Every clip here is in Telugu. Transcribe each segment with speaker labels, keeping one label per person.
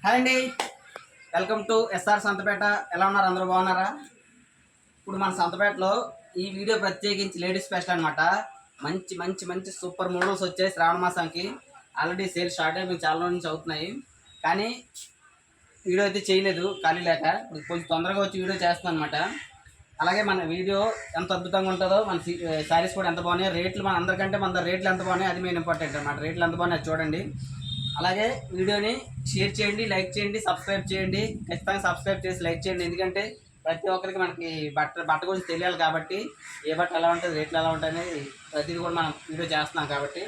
Speaker 1: హాయ్ అండి, వెల్కమ్ టు ఎస్ఆర్ సంతపేట. ఎలా ఉన్నారు? అందరూ బాగున్నారా? ఇప్పుడు మన సంతపేటలో ఈ వీడియో ప్రత్యేకించి లేడీస్ స్పెషల్ అనమాట. మంచి మంచి మంచి సూపర్ మోడల్స్ వచ్చాయి శ్రావణ మాసానికి. ఆల్రెడీ సేల్ స్టార్ట్ అయ్యి చాలా రోజుల నుంచి అవుతున్నాయి, కానీ వీడియో అయితే చేయలేదు ఖాళీ లేక. కొంచెం తొందరగా వచ్చి వీడియో చేస్తాను అనమాట. అలాగే మన వీడియో ఎంత అద్భుతంగా ఉంటుందో, మన శారీస్ కూడా ఎంత బాగున్నాయి, రేట్లు మన అందరికంటే మన రేట్లు ఎంత బాగున్నాయి అది మెయిన్ ఇంపార్టెంట్ అనమాట. రేట్లు ఎంత బాగున్నాయి చూడండి. అలాగే వీడియోని షేర్ చేయండి, లైక్ చేయండి, సబ్స్క్రైబ్ చేయండి. ఖచ్చితంగా సబ్స్క్రైబ్ చేసి లైక్ చేయండి, ఎందుకంటే ప్రతి ఒక్కరికి మనకి బట్ట గురించి తెలియాలి కాబట్టి, ఏ బట్ట ఎలా ఉంటుంది, రేట్లు ఎలా ఉంటాయి అనేది ప్రతిదీ కూడా మనం వీడియో చేస్తున్నాం కాబట్టి.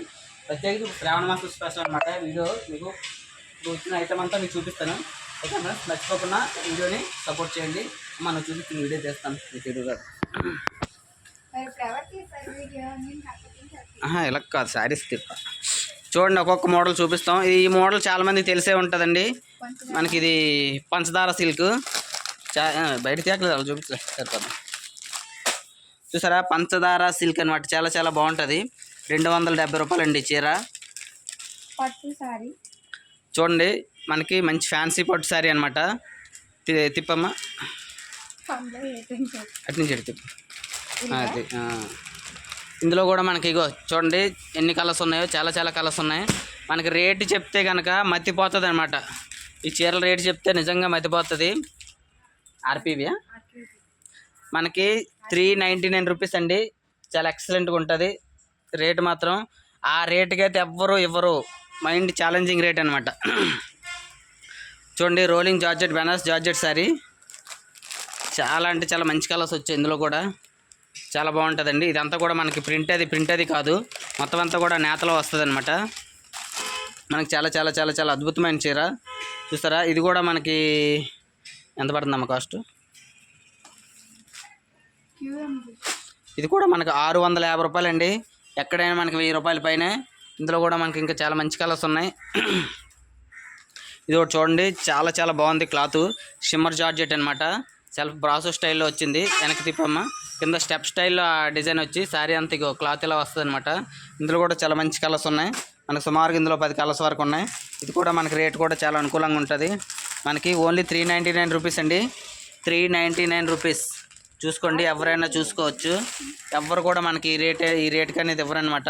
Speaker 1: ప్రత్యేకించి శ్రావణ మాసం స్పెషల్ అనమాట. వీడియో మీకు వచ్చిన ఐటమ్ అంతా మీకు చూపిస్తాను. ఓకే మేడం, మర్చిపోకుండా వీడియోని సపోర్ట్ చేయండి. మనం చూపించిన వీడియో చేస్తాను మీకు ఎదురుగా. ఇలా కాదు, శారీస్ తిప్ప చూడండి. ఒక్కొక్క మోడల్ చూపిస్తాం. ఈ మోడల్ చాలామందికి తెలిసే ఉంటుందండి. మనకి ఇది పంచదార సిల్క్. బయట తీయట్లేదు, చూపించలేదు సరిపోతుంది. చూసారా, పంచదార సిల్క్ అనమాట. చాలా చాలా బాగుంటుంది. 270 రూపాయలండి చీర.
Speaker 2: పట్టు సారీ
Speaker 1: చూడండి, మనకి మంచి ఫ్యాన్సీ పట్టు శారీ అనమాట. తిప్పమ్మా, అటు నుంచి తిప్పు. అది ఇందులో కూడా మనకి ఇగో చూడండి ఎన్ని కలర్స్ ఉన్నాయో, చాలా చాలా కలర్స్ ఉన్నాయి. మనకి రేటు చెప్తే కనుక మతిపోతుంది అనమాట. ఈ చీరల రేటు చెప్తే నిజంగా మతిపోతుంది. ఆర్పీవి మనకి 399 రూపీస్ అండి. చాలా ఎక్సలెంట్గా ఉంటుంది రేటు మాత్రం. ఆ రేటుకి అయితే ఎవ్వరు ఇవ్వరు. మైండ్ ఛాలెంజింగ్ రేట్ అనమాట. చూడండి, rolling georgette, Banaras georgette sari. చాలా అంటే చాలా మంచి కలర్స్ వచ్చాయి ఇందులో కూడా. చాలా బాగుంటుందండి. ఇదంతా కూడా మనకి ప్రింట్ అది కాదు, మొత్తం అంతా కూడా నేతలో వస్తుంది అనమాట. మనకి చాలా చాలా చాలా చాలా అద్భుతమైన చీర. చూస్తారా, ఇది కూడా మనకి ఎంత పడుతుందమ్మ కాస్ట్? ఇది కూడా మనకి 650 రూపాయలండి. ఎక్కడైనా మనకి 1000 రూపాయల పైన. ఇందులో కూడా మనకి ఇంకా చాలా మంచి కలర్స్ ఉన్నాయి. ఇది కూడా చూడండి, చాలా చాలా బాగుంది క్లాత్. షిమ్మర్ జార్జెట్ అనమాట. సెల్ఫ్ బ్రాసో స్టైల్లో వచ్చింది. వెనక్కి తిప్పమ్మ. కింద స్టెప్ స్టైల్లో డిజైన్ వచ్చి శారీ అంతా ఇగో క్లాత్ ఇలా వస్తుంది అనమాట. ఇందులో కూడా చాలా మంచి కలర్స్ ఉన్నాయి. మనకు సుమారుగా ఇందులో 10 కలర్స్ వరకు ఉన్నాయి. ఇది కూడా మనకి రేట్ కూడా చాలా అనుకూలంగా ఉంటుంది. మనకి ఓన్లీ 399 రూపీస్ అండి. 399 రూపీస్. చూసుకోండి, ఎవరైనా చూసుకోవచ్చు. ఎవరు కూడా మనకి ఈ రేట్కి అనేది ఇవ్వరనమాట.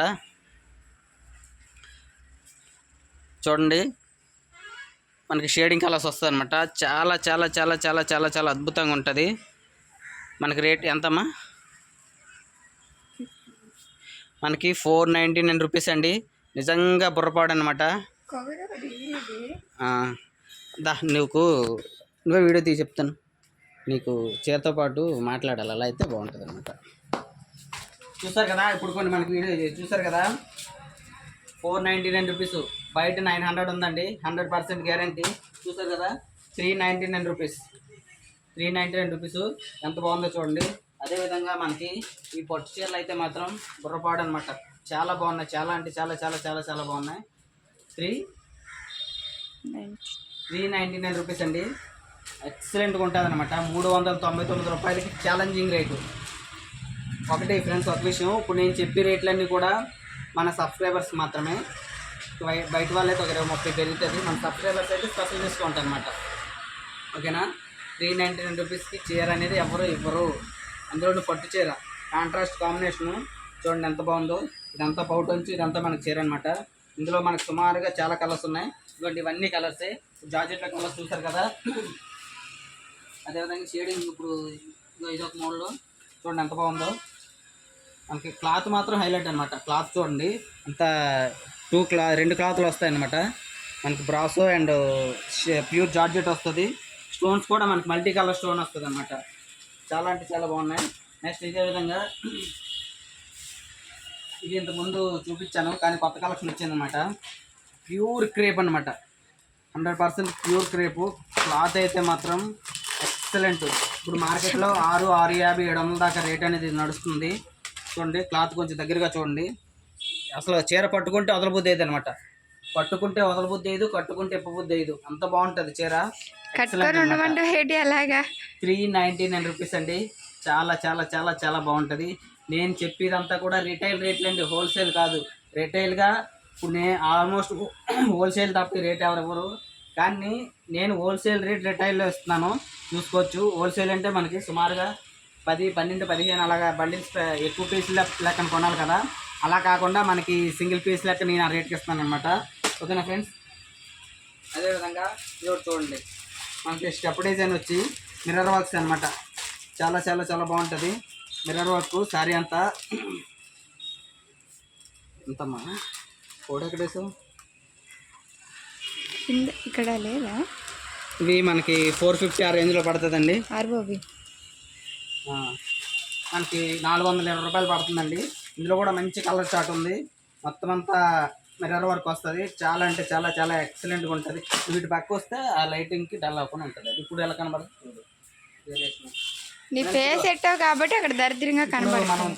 Speaker 1: చూడండి, మనకి షేడింగ్ కలర్స్ వస్తుంది అనమాట. చాలా చాలా చాలా చాలా చాలా చాలా అద్భుతంగా ఉంటుంది. మనకి రేట్ ఎంతమ్మా? మనకి 499 రూపీస్ అండి. నిజంగా బుర్రపాడు అనమాట. నువ్వే వీడియో తీసి చెప్తాను. నీకు చీరతో పాటు మాట్లాడాలి, అలా అయితే బాగుంటుంది అనమాట. చూసారు కదా, ఇప్పుడు కొన్ని మనకి వీడియో చూసారు కదా. 499 రూపీస్. బయట 900 ఉందండి. 100% గ్యారంటీ. చూసారు కదా, 399 రూపీస్. 399 రూపీస్. ఎంత బాగుందో చూడండి. అదేవిధంగా మనకి ఈ పట్టు చీరలు అయితే మాత్రం బుర్రపాడు అనమాట. చాలా బాగున్నాయి. చాలా అంటే చాలా చాలా చాలా చాలా బాగున్నాయి. 399 రూపీస్ అండి. ఎక్సలెంట్గా ఉంటుంది అనమాట. 399 రూపాయలకి ఛాలెంజింగ్ రేటు. ఒకటి ఫ్రెండ్స్, ఒక విషయం, ఇప్పుడు నేను చెప్పే రేట్లన్నీ కూడా మన సబ్స్క్రైబర్స్ మాత్రమే. బయట వాళ్ళైతే ఒక 20-30 పెరుగుతుంది. మన సబ్స్క్రైబర్స్ అయితే స్పెషల్ డిస్కౌంట్ అనమాట. ఓకేనా? 399 రూపీస్కి చీర అనేది ఎవరు ఇవ్వరు. అందులో పట్టు చీర కాంట్రాస్ట్ కాంబినేషను చూడండి ఎంత బాగుందో. ఇదంతా పౌట్ నుంచి ఇదంతా మనకి చీర అనమాట. ఇందులో మనకు సుమారుగా చాలా కలర్స్ ఉన్నాయి. ఇదిగోండి, ఇవన్నీ కలర్సే. జార్జెట్లో కలర్స్ చూసారు కదా. అదేవిధంగా షేడింగ్ ఇప్పుడు ఇదొక మోడల్ చూడండి ఎంత బాగుందో. మనకి క్లాత్ మాత్రం హైలైట్ అనమాట. క్లాత్ చూడండి అంత 2 క్లాత్లు వస్తాయి అనమాట. మనకి బ్రాసో అండ్ ప్యూర్ జార్జెట్ వస్తుంది. స్టోన్స్ కూడా మనకి మల్టీ కలర్ స్టోన్ వస్తుంది అనమాట. చాలా అంటే చాలా బాగున్నాయి. నెక్స్ట్ ఇదే విధంగా ఇది ఇంతకుముందు చూపించాను, కానీ కొత్త కలెక్షన్ వచ్చిందనమాట. ప్యూర్ క్రేప్ అనమాట. 100% ప్యూర్ క్రేపు. క్లాత్ అయితే మాత్రం ఎక్సలెంట్. ఇప్పుడు మార్కెట్లో 650, 700 దాకా రేట్ అనేది నడుస్తుంది. చూడండి, క్లాత్ కొంచెం దగ్గరగా చూడండి. అసలు చీర పట్టుకుంటే వదలబుద్ధి అయ్యేది అనమాట. పట్టుకుంటే వదలబుద్ధి అయ్యేది, కట్టుకుంటే ఇప్పబుద్ధి అయ్యేది. అంత బాగుంటుంది చీర. 399 రూపీస్ అండి. చాలా చాలా చాలా చాలా బాగుంటుంది. నేను చెప్పేదంతా కూడా రిటైల్ రేట్లు అండి, హోల్సేల్ కాదు. రిటైల్గా ఇప్పుడు నేను ఆల్మోస్ట్ హోల్సేల్ తప్ప రేట్ ఎవరు కానీ నేను హోల్సేల్ రేట్ రిటైల్లో ఇస్తున్నాను, చూసుకోవచ్చు. హోల్సేల్ అంటే మనకి సుమారుగా 10, 12, 15 అలాగా బండిల్స్ ఎక్కువ పీసులు లెక్కన కొనాలి కదా, అలా కాకుండా మనకి సింగిల్ పీస్ లెక్క నేను ఆ రేట్కి ఇస్తాను అనమాట. ఓకేనా ఫ్రెండ్స్. అదేవిధంగా ఇది ఒకటి చూడండి, మనకి స్టెప్ డిజైన్ వచ్చి మిర్రర్ వర్క్స్ అనమాట. చాలా చాలా చాలా బాగుంటుంది మిర్రర్ వర్క్. శారీ అంతా ఎంతమ్మా కోడ్ ఎక్కడేసు
Speaker 2: ఇక్కడ లేదా?
Speaker 1: ఇవి మనకి 450 ఆ రేంజ్లో పడుతుందండి. మనకి 420 రూపాయలు పడుతుందండి. ఇందులో కూడా మంచి కలర్ చార్ట్ ఉంది. మొత్తం అంతా మిర్రర్ వర్క్ వస్తుంది. చాలా అంటే చాలా చాలా ఎక్సలెంట్గా ఉంటుంది. వీటి పక్క వస్తే ఆ లైటింగ్కి డల్ అవ్వకుండా ఉంటుంది. అది ఇప్పుడు ఎలా కనబడుతుంది?
Speaker 2: నీ ఫేస్ ఎట్టావు కాబట్టి అక్కడ దరిద్రంగా కనబడుతుంది.
Speaker 1: మనం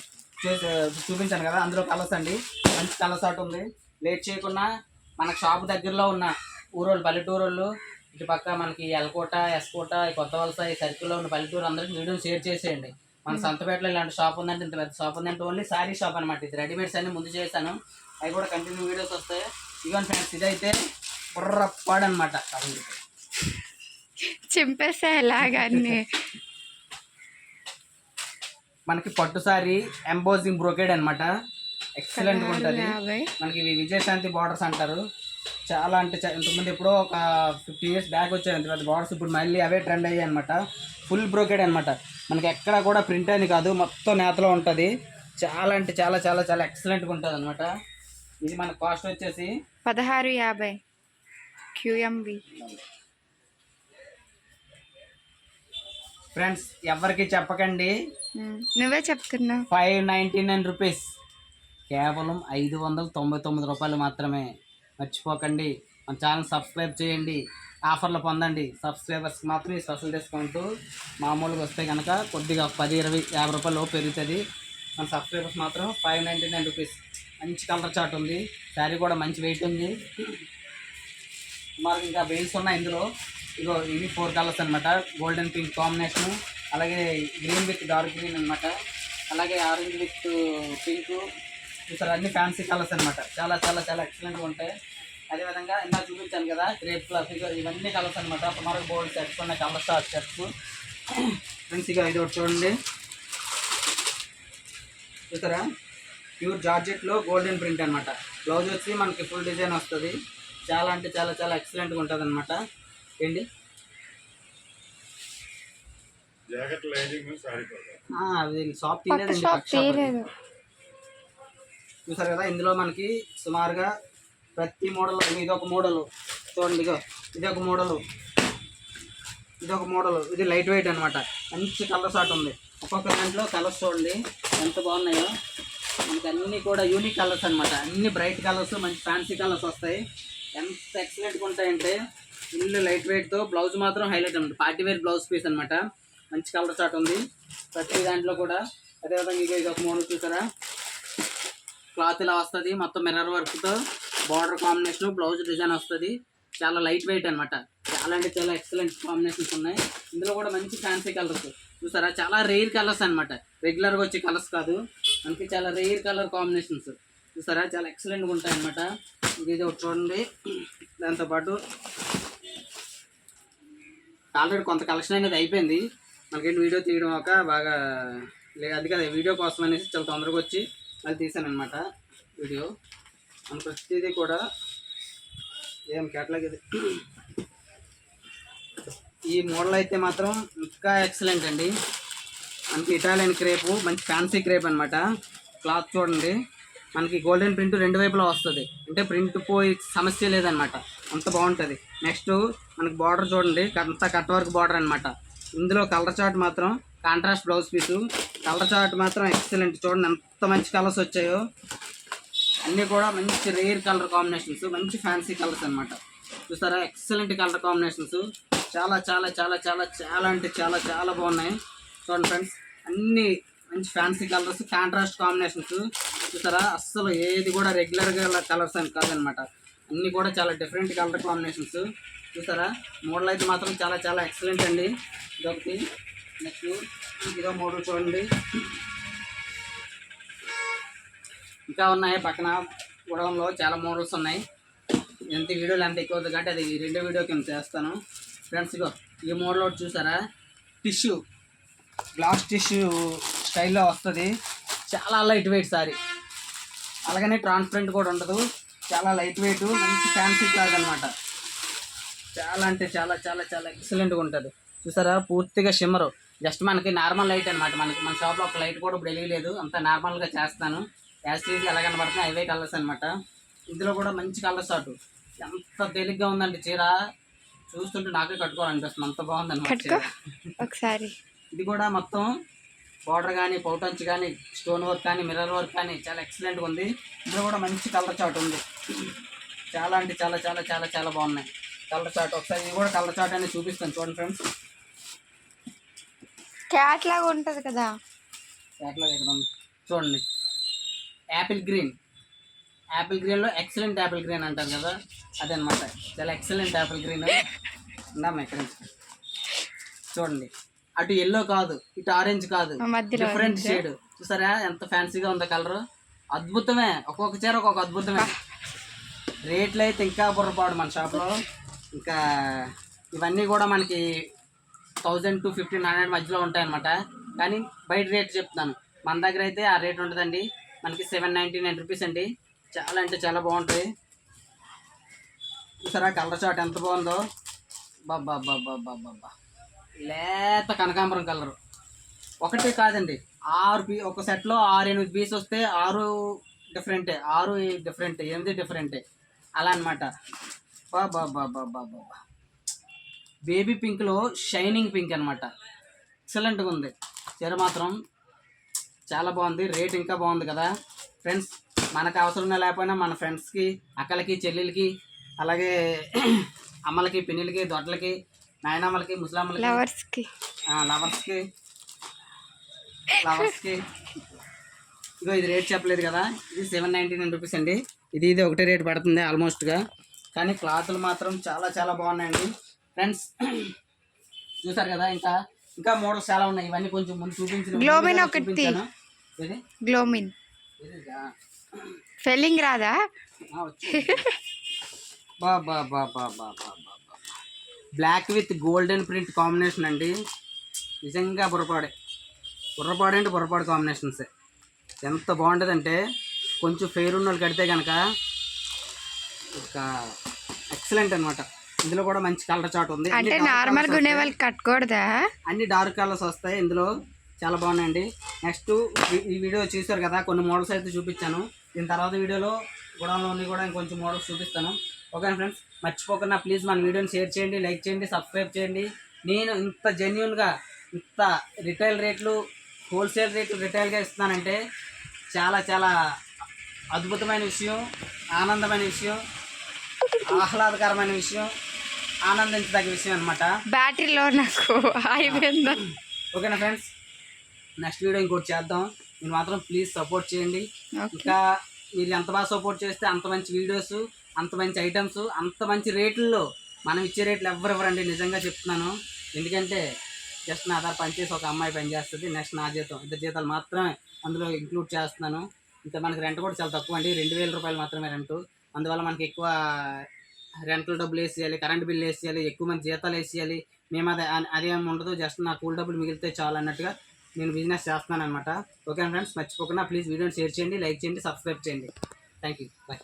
Speaker 1: చూపించాను కదా, అందులో కలర్స్ అండి. మంచి కలర్ చార్ట్ ఉంది. లేట్ చేయకుండా మన షాప్ దగ్గరలో ఉన్న ఊరోళ్ళు, పల్లెటూరోళ్ళు, ఇటు పక్క మనకి ఎల్కోట, ఎస్కోట, కొత్త వలస, ఈ సర్కిల్లో ఉన్న పల్లెటూరు అందరికీ వీడియోని షేర్ చేసేయండి. మన సంతపేటలో ఇలాంటి షాప్ ఉందంటే, ఇంత పెద్ద షాప్ ఉందంటే ఓన్లీ శారీ షాప్ అనమాట. ఇది రెడీమేడ్స్ అన్ని ముందు చేశాను, అవి కూడా కంటిన్యూ వీడియోస్ వస్తాయి. ఇవన్నీ ఫ్రెండ్స్, ఇదైతే బుర్రపాడు అనమాట.
Speaker 2: చింపేసా ఎలాగాన్ని. మనకి
Speaker 1: పట్టు సారీ ఎంబోజింగ్ బ్రోకేడ్ అనమాట. ఎక్సలెంట్గా ఉంటుంది. మనకి ఇవి విజయశాంతి బార్డర్స్ అంటారు. చాలా అంటే ఇంతకుముందు ఎప్పుడో ఒక 50 years బ్యాక్ వచ్చాయి అంత పెద్ద బార్డర్స్. ఇప్పుడు మళ్ళీ అవే ట్రెండ్ అయ్యాయి అనమాట. ఫుల్ బ్రోకేడ్ అనమాట. మనకి ఎక్కడ కూడా ప్రింట్ అని కాదు, మొత్తం నేతలో ఉంటుంది. చాలా అంటే చాలా చాలా చాలా ఎక్సలెంట్గా ఉంటుంది అనమాట. ఇది మన కాస్ట్ వచ్చేసి
Speaker 2: 1650 QMV.
Speaker 1: ఫ్రెండ్స్ ఎవరికి చెప్పకండి,
Speaker 2: నువ్వే చెప్తున్నావు.
Speaker 1: 599 రూపీస్, కేవలం 599 రూపాయలు మాత్రమే. మర్చిపోకండి. మన ఛానల్ సబ్స్క్రైబ్ చేయండి, ఆఫర్లు పొందండి. సబ్స్క్రైబర్స్కి మాత్రం ఈ స్పెషల్ డిస్కౌంట్. మామూలుగా వస్తే కనుక కొద్దిగా 10, 20, 50 రూపాయలు పెరుగుతుంది. మన సబ్స్క్రైబర్స్ మాత్రం 599 రూపీస్. మంచి కలర్ చార్ట్ ఉంది. శారీ కూడా మంచి వెయిట్ ఉంది. మనకి ఇంకా వెయిట్స్ ఉన్నాయి ఇందులో. ఇగో ఇవి 4 కలర్స్ అనమాట. గోల్డెన్ పింక్ కాంబినేషను, అలాగే గ్రీన్ విత్ డార్క్ గ్రీన్ అనమాట, అలాగే ఆరెంజ్ విత్ పింక్. చూసారు, అన్ని ఫ్యాన్సీ కలర్స్ అనమాట. చాలా చాలా చాలా ఎక్సలెంట్గా ఉంటాయి. అదేవిధంగా ఇందాక చూపించాను కదా క్రేప్ ఫిగర్, ఇవన్నీ కలర్స్ అనమాట. సుమారు గోల్డ్ సెట్స్ ఉన్నాయి, కలర్ స్టార్ సెట్స్. ఫ్రెండ్స్ ఇక ఇది ఒకటి చూడండి, చూసారా, ప్యూర్ జార్జెట్లో గోల్డెన్ ప్రింట్ అనమాట. బ్లౌజ్ వచ్చి మనకి ఫుల్ డిజైన్ వస్తుంది. చాలా అంటే చాలా చాలా ఎక్సలెంట్గా ఉంటుంది అనమాట. ఏంటి అది షాప్ తీయలేదండి. చూసారు కదా, ఇందులో మనకి సుమారుగా ప్రతి మోడల్, ఇదొక మోడలు చూడండి, ఇగో ఇదొక మోడలు, ఇదొక మోడలు. ఇది లైట్ వెయిట్ అనమాట. మంచి కలర్ షార్ట్ ఉంది. ఒక్కొక్క దాంట్లో కలర్స్ చూడండి ఎంత బాగున్నాయో. మనకి అన్నీ కూడా యూనిక్ కలర్స్ అనమాట. అన్ని బ్రైట్ కలర్స్, మంచి ఫ్యాన్సీ కలర్స్ వస్తాయి. ఎంత ఎక్సలెంట్గా ఉంటాయంటే, ఫుల్ లైట్ వెయిట్తో. బ్లౌజ్ మాత్రం హైలైట్ అనమాట. పార్టీ వేర్ బ్లౌజ్ పీస్ అనమాట. మంచి కలర్ చార్ట్ ఉంది ప్రతి దాంట్లో కూడా. అదేవిధంగా ఇది ఒక మోడల్ చూసారా, క్లాత్ ఇలా వస్తుంది. మొత్తం మిర్రర్ వర్క్తో బార్డర్ కాంబినేషన్, బ్లౌజ్ డిజైన్ వస్తుంది. చాలా లైట్ వెయిట్ అనమాట. చాలా అంటే చాలా ఎక్సలెంట్ కాంబినేషన్స్ ఉన్నాయి. ఇందులో కూడా మంచి ఫ్యాన్సీ కలర్స్ చూసారా, చాలా రేర్ కలర్స్ అనమాట. రెగ్యులర్గా వచ్చే కలర్స్ కాదు, మనకి చాలా రేర్ కలర్ కాంబినేషన్స్ చూసారా, చాలా ఎక్సలెంట్గా ఉంటాయి అనమాట. ఇది ఒకటి చూడండి. దాంతోపాటు ఆల్రెడీ కొంత కలెక్షన్ అనేది అయిపోయింది. మనకేంటి వీడియో తీయడం ఒక బాగా అది కదా, వీడియో కోసం అనేసి చాలా తొందరగా వచ్చి మళ్ళీ తీసాను అనమాట వీడియో. మన ప్రతిదీ కూడా ఏం కేటలాగ్ ఇది. ఈ మోడల్ అయితే మాత్రం ఇంకా ఎక్సలెంట్ అండి. మనకి ఇటాలియన్ క్రేపు, మంచి ఫ్యాన్సీ క్రేప్ అనమాట. క్లాత్ చూడండి, మనకి గోల్డెన్ ప్రింట్ 2 వైపులా వస్తుంది. అంటే ప్రింట్ పోయి సమస్య లేదనమాట, అంత బాగుంటుంది. నెక్స్ట్ మనకి బార్డర్ చూడండి, అంతా కట్ వర్క్ బార్డర్ అనమాట. ఇందులో కలర్ చార్ట్ మాత్రం contrast blouse piece. Colour chart మాత్రం ఎక్సలెంట్. చూడండి ఎంత మంచి కలర్స్ వచ్చాయో. అన్నీ కూడా మంచి రేర్ కలర్ కాంబినేషన్స్, మంచి ఫ్యాన్సీ కలర్స్ అనమాట. చూసారా, ఎక్సలెంట్ కలర్ కాంబినేషన్స్. చాలా చాలా చాలా చాలా చాలా అంటే చాలా చాలా బాగున్నాయి. చూడండి ఫ్రెండ్స్, అన్నీ మంచి ఫ్యాన్సీ కలర్స్, కాంట్రాస్ట్ కాంబినేషన్స్. చూసారా, అస్సలు ఏది కూడా రెగ్యులర్గా కలర్స్ అని కాదనమాట. అన్నీ కూడా చాలా డిఫరెంట్ కలర్ కాంబినేషన్స్. చూసారా, మోడల్ అయితే మాత్రం చాలా చాలా ఎక్సలెంట్ అండి. ఇదొకటి. నెక్స్ట్ ఇదో మోడల్ చూడండి. ఇంకా ఉన్నాయి పక్కన గొడవంలో చాలా మోడల్స్ ఉన్నాయి. ఎంత వీడియోలు ఎంత ఎక్కువ అవుతుంది కాబట్టి అది రెండో వీడియో కింద చేస్తాను ఫ్రెండ్స్. ఇగో ఈ మోడల్ ఒకటి చూసారా, టిష్యూ గ్లాస్ టిష్యూ స్టైల్లో వస్తుంది. చాలా లైట్ వెయిట్ సారీ, అలాగనే ట్రాన్స్పరెంట్ కూడా ఉండదు, చాలా లైట్ వెయిట్, మంచి ఫ్యాన్సీ క్లాత్ అనమాట. చాలా అంటే చాలా చాలా చాలా ఎక్సలెంట్గా ఉంటుంది. చూసారా పూర్తిగా షిమ్మరు, జస్ట్ మనకి నార్మల్ లైట్ అనమాట. మన షాప్లో ఒక లైట్ కూడా ఇప్పుడు వెలియలేదు, అంతా నార్మల్గా చేస్తాను. యాజ్ టీజ్ ఎలా కనబడుతున్నాయి అవే కలర్స్ అనమాట. ఇందులో కూడా మంచి కలర్స్ అటు ఎంత తేలిగ్గా ఉందండి చీర, చూస్తుంటే నాకే కట్టుకోవాలనిపిస్తుంది, అంత బాగుంది అనమాట చీర.
Speaker 2: ఒకసారి
Speaker 1: ఇది కూడా మొత్తం బార్డర్ కానీ పౌటంచ్ కానీ స్టోన్ వర్క్ కానీ మిర్రర్ వర్క్ కానీ చాలా ఎక్సలెంట్గా ఉంది. ఇందులో కూడా మంచి కలర్ చాట్ ఉంది. చాలా అంటే చాలా చాలా చాలా చాలా బాగున్నాయి కలర్ చాట్. ఒకసారి ఇది కూడా కలర్ చాట్ అనేది చూపిస్తాను చూడండి ఫ్రెండ్స్.
Speaker 2: క్యాట్ లాగా ఉంటుంది కదా,
Speaker 1: క్యాట్లో ఇక్కడ ఉంది చూడండి. యాపిల్ గ్రీన్, యాపిల్ గ్రీన్లో ఎక్సలెంట్ యాపిల్ గ్రీన్ అంటారు కదా, అదనమాట. చాలా ఎక్సలెంట్ యాపిల్ గ్రీన్ ఉన్నామా ఫ్రెండ్స్. చూడండి అటు ఎల్లో కాదు, ఇటు ఆరెంజ్ కాదు,
Speaker 2: మధ్యలో
Speaker 1: డిఫరెంట్ షేడ్. చూసారా ఎంత ఫ్యాన్సీగా ఉందో కలర్, అద్భుతమే. ఒక్కొక్క చీర ఒక్కొక్క అద్భుతమే. రేట్లు అయితే ఇంకా బుర్రపాడు మన షాప్లో. ఇంకా ఇవన్నీ కూడా మనకి 1000 to 1500 మధ్యలో ఉంటాయన్నమాట. కానీ బయట రేట్ చెప్తాను, మన దగ్గర అయితే ఆ రేట్ ఉంటుందండి. మనకి 799 రూపీస్ అండి. చాలా అంటే చాలా బాగుంటుంది. చూసారా కలర్ చాట్ ఎంత బాగుందో, బాబా బాబా బాబా. లేత కనకాంబరం కలరు ఒకటి కాదండి, 6 ఒక సెట్లో 6-8 పీస్ వస్తే 6 డిఫరెంటే, 6 డిఫరెంటే, 8 డిఫరెంటే, అలా అనమాట. బాబా బాబా బాబా. బేబీ పింక్లో షైనింగ్ పింక్ అనమాట. ఎక్సలెంట్గా ఉంది చీర మాత్రం, చాలా బాగుంది. రేట్ ఇంకా బాగుంది కదా ఫ్రెండ్స్. మనకు అవసరం లేకపోయినా మన ఫ్రెండ్స్కి, అక్కలకి, చెల్లెలకి, అలాగే అమ్మలకి, పిన్నిలకి, దొడ్లకి, నాయనమ్మలకి, ముసలమ్మలకి, లవర్స్కి ఇగో ఇది రేట్ చెప్పలేదు కదా, ఇది 799 రూపీస్ అండి. ఇది ఒకటే రేట్ పడుతుంది ఆల్మోస్ట్గా. కానీ క్లాతులు మాత్రం చాలా చాలా బాగున్నాయండి ఫ్రెండ్స్. చూసారు కదా, ఇంకా ఇంకా మోడల్స్ చాలా ఉన్నాయి. ఇవన్నీ కొంచెం ముందు చూపించిన
Speaker 2: గ్లోమిన్ ఒకటి, గ్లోమిన్ ఫెల్లింగ్ రాదా?
Speaker 1: బాబా బాబా బాబా. Black with golden print combination అండి. నిజంగా బుర్రపాడే అంటే బుర్రపాడు కాంబినేషన్సే. ఎంత బాగుంటుందంటే కొంచెం ఫెయిర్ ఉన్న వాళ్ళు కడితే కనుక ఒక ఎక్సలెంట్ అనమాట. ఇందులో కూడా మంచి కలర్ చాట్ ఉంది.
Speaker 2: అంటే నార్మల్గా ఉండే వాళ్ళు కట్టుకూడదా?
Speaker 1: అన్ని డార్క్ కలర్స్ వస్తాయి ఇందులో, చాలా బాగున్నాయండి. నెక్స్ట్ ఈ వీడియో చూసారు కదా, కొన్ని మోడల్స్ అయితే చూపించాను. దీని తర్వాత వీడియోలో గొడవలోని కూడా ఇంకొంచెం మోడల్స్ చూపిస్తాను. ఓకే ఫ్రెండ్స్, మర్చిపోకుండా ప్లీజ్ మన వీడియోని షేర్ చేయండి, లైక్ చేయండి, సబ్స్క్రైబ్ చేయండి. నేను ఇంత జెన్యున్గా ఇంత రిటైల్ రేట్లు, హోల్సేల్ రేట్లు రిటైల్గా ఇస్తున్నానంటే చాలా చాలా అద్భుతమైన విషయం, ఆనందమైన విషయం, ఆహ్లాదకరమైన విషయం, ఆనందించదగ్గ విషయం అనమాట.
Speaker 2: బ్యాటరీలో నాకు అయిపోయిందా?
Speaker 1: ఓకేనా ఫ్రెండ్స్, నెక్స్ట్ వీడియో ఇంకోటి చేద్దాం. మీరు మాత్రం ప్లీజ్ సపోర్ట్ చేయండి. ఇంకా మీరు ఎంత బాగా సపోర్ట్ చేస్తే అంత మంచి వీడియోస్, అంత మంచి ఐటమ్స్, అంత మంచి రేట్లలో మనం ఇచ్చే రేట్లు ఎవరు ఇవ్వరండి, నిజంగా చెప్తున్నాను. ఎందుకంటే జస్ట్ నా ఆధార్ పనిచేసి ఒక అమ్మాయి పని చేస్తుంది, నెక్స్ట్ నా జీతం, 2 జీతాలు మాత్రమే అందులో ఇంక్లూడ్ చేస్తున్నాను. ఇంకా మనకి రెంట్ కూడా చాలా తక్కువ అండి, 2000 రూపాయలు మాత్రమే రెంట్. అందువల్ల మనకి ఎక్కువ రెంట్ల డబ్బులు వేసేయాలి, కరెంట్ బిల్ వేసేయాలి, ఎక్కువ మంది జీతాలు వేసేయాలి. మేము అదేమి ఉండదు, జస్ట్ నా కూల్ డబ్బులు మిగిలితే చాలు అన్నట్టుగా నేను బిజినెస్ చేస్తున్నాను అనమాట. ఓకే ఫ్రెండ్స్, మర్చిపోకుండా ప్లీజ్ వీడియోని షేర్ చేయండి, లైక్ చేయండి, సబ్స్క్రైబ్ చేయండి. Thank you, bye.